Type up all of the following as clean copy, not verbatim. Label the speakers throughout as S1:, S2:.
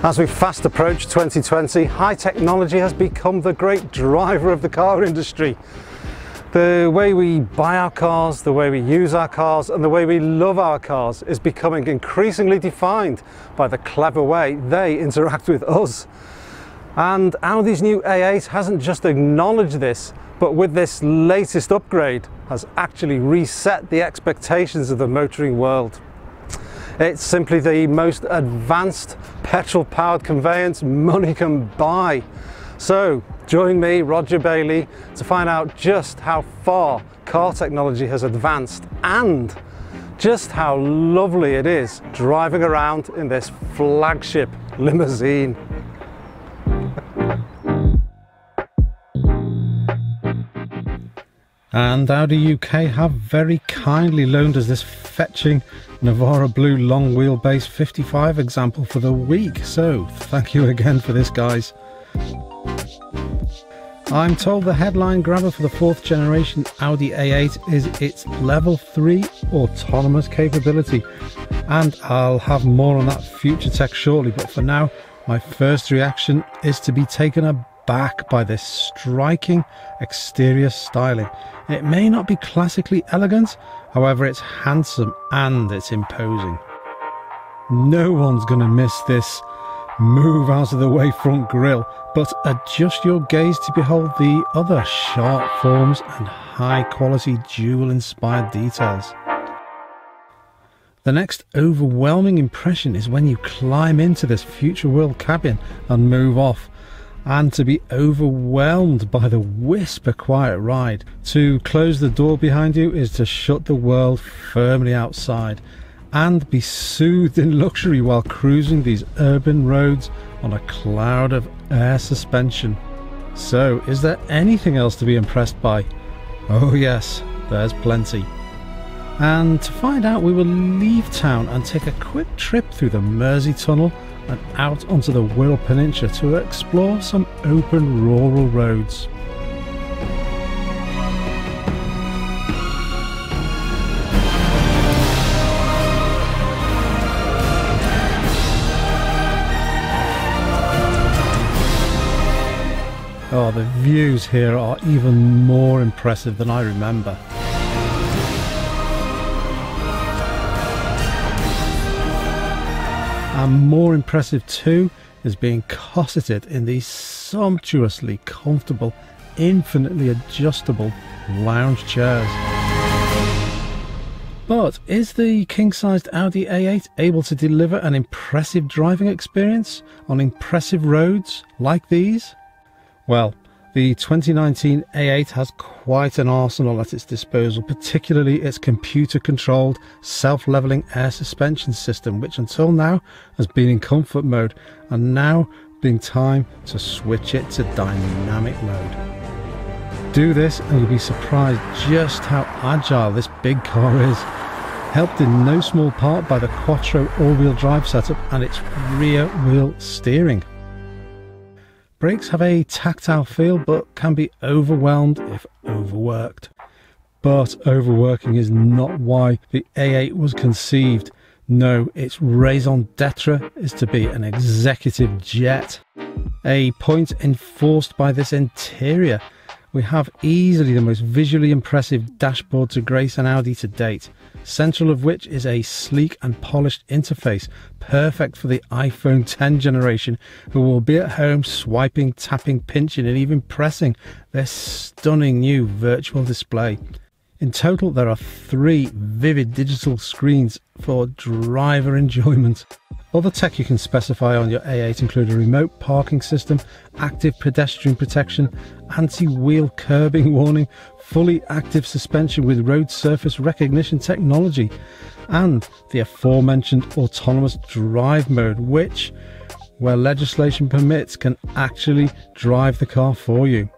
S1: As we fast approach 2020, high technology has become the great driver of the car industry. The way we buy our cars, the way we use our cars, and the way we love our cars is becoming increasingly defined by the clever way they interact with us. And Audi's new A8 hasn't just acknowledged this, but with this latest upgrade has actually reset the expectations of the motoring world. It's simply the most advanced petrol-powered conveyance money can buy. So join me, Roger Bailey, to find out just how far car technology has advanced and just how lovely it is driving around in this flagship limousine. And Audi UK have very kindly loaned us this fetching Navara Blue long wheelbase 55 example for the week, so thank you again for this, guys. I'm told the headline grabber for the 4th generation Audi A8 is its level 3 autonomous capability, and I'll have more on that future tech shortly, but for now my first reaction is to be taken aback by this striking exterior styling. It may not be classically elegant, however it's handsome and it's imposing. No one's gonna miss this move out of the way front grille, but adjust your gaze to behold the other sharp forms and high quality jewel inspired details. The next overwhelming impression is when you climb into this future world cabin and move off, and to be overwhelmed by the whisper quiet ride. To close the door behind you is to shut the world firmly outside and be soothed in luxury while cruising these urban roads on a cloud of air suspension. So, is there anything else to be impressed by? Oh yes, there's plenty. And to find out, we will leave town and take a quick trip through the Mersey Tunnel and out onto the Wirral Peninsula to explore some open rural roads. Oh, the views here are even more impressive than I remember. And more impressive too is being cosseted in these sumptuously comfortable, infinitely adjustable lounge chairs. But is the king-sized Audi A8 able to deliver an impressive driving experience on impressive roads like these? Well, the 2019 A8 has quite an arsenal at its disposal, particularly its computer-controlled, self-leveling air suspension system, which until now has been in comfort mode, and now being time to switch it to dynamic mode. Do this and you'll be surprised just how agile this big car is, helped in no small part by the Quattro all-wheel drive setup and its rear-wheel steering. Brakes have a tactile feel but can be overwhelmed if overworked. But overworking is not why the A8 was conceived. No, its raison d'etre is to be an executive jet. A point enforced by this interior. We have easily the most visually impressive dashboard to grace an Audi to date, central of which is a sleek and polished interface, perfect for the iPhone 10 generation who will be at home swiping, tapping, pinching and even pressing their stunning new virtual display. In total there are 3 vivid digital screens for driver enjoyment. Other tech you can specify on your A8 include a remote parking system, active pedestrian protection, anti-wheel curbing warning, fully active suspension with road surface recognition technology, and the aforementioned autonomous drive mode, which, where legislation permits, can actually drive the car for you.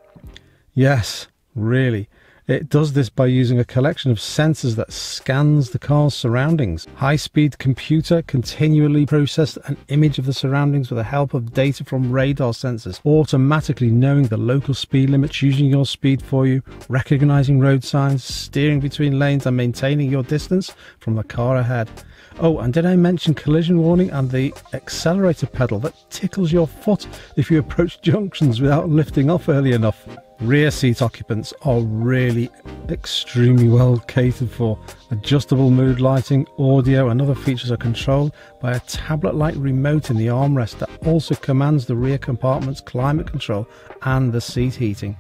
S1: Yes, really, It does this by using a collection of sensors that scans the car's surroundings. High-speed computer continually processes an image of the surroundings with the help of data from radar sensors, automatically knowing the local speed limit, choosing your speed for you, recognizing road signs, steering between lanes and maintaining your distance from the car ahead. Oh, and did I mention collision warning and the accelerator pedal that tickles your foot if you approach junctions without lifting off early enough? Rear seat occupants are really extremely well catered for. Adjustable mood lighting, audio and other features are controlled by a tablet-like remote in the armrest that also commands the rear compartment's climate control and the seat heating.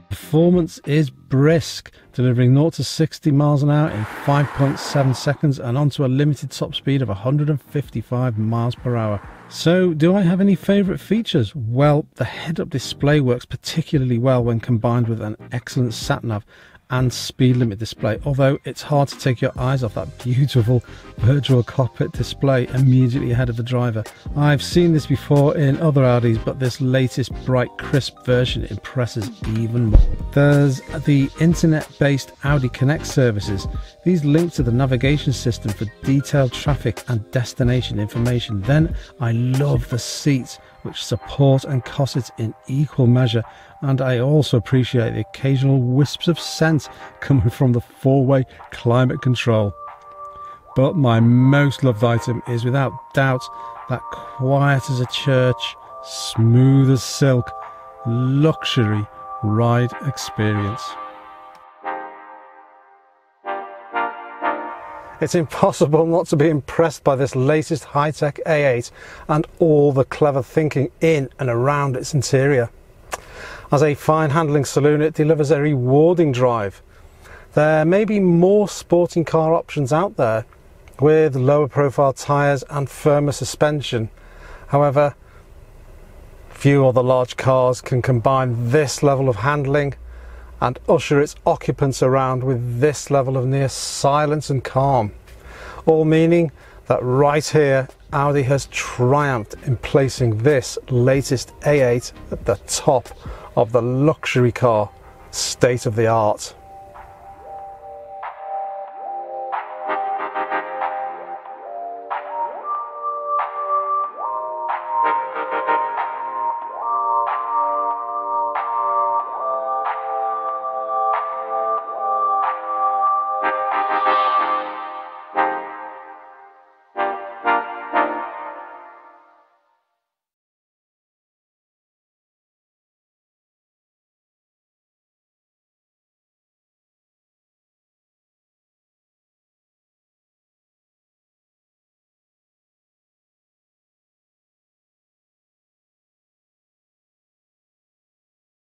S1: Performance is brisk, delivering 0 to 60 miles an hour in 5.7 seconds and onto a limited top speed of 155 miles per hour. So, do I have any favourite features? Well, the head-up display works particularly well when combined with an excellent Sat-Nav and speed limit display, although it's hard to take your eyes off that beautiful virtual cockpit display immediately ahead of the driver. I've seen this before in other Audis, but this latest bright crisp version impresses even more. There's the internet-based Audi Connect services. These link to the navigation system for detailed traffic and destination information. Then I love the seats, which support and cosset in equal measure, and I also appreciate the occasional wisps of scent coming from the four-way climate control. But my most loved item is without doubt that quiet as a church, smooth as silk, luxury ride experience. It's impossible not to be impressed by this latest high-tech A8 and all the clever thinking in and around its interior. As a fine handling saloon, it delivers a rewarding drive. There may be more sporting car options out there with lower profile tyres and firmer suspension. However, few other large cars can combine this level of handling and usher its occupants around with this level of near silence and calm. All meaning that right here, Audi has triumphed in placing this latest A8 at the top of the luxury car state of the art.